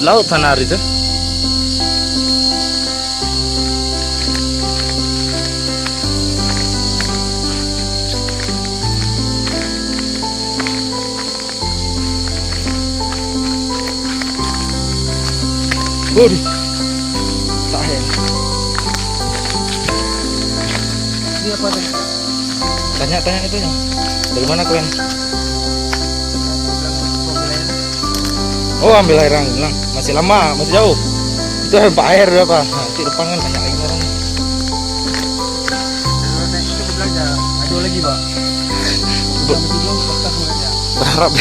laut sana hari itu. Waduh, sahel. Ini apa tadi? Tanya itu ya. Dari mana kalian? Oh, ambil air yang bilang masih lama, masih jauh. Itu air air berapa? Nanti depan kan banyak lagi orang. Itu belajar. Ada lagi, Pak. Berharap.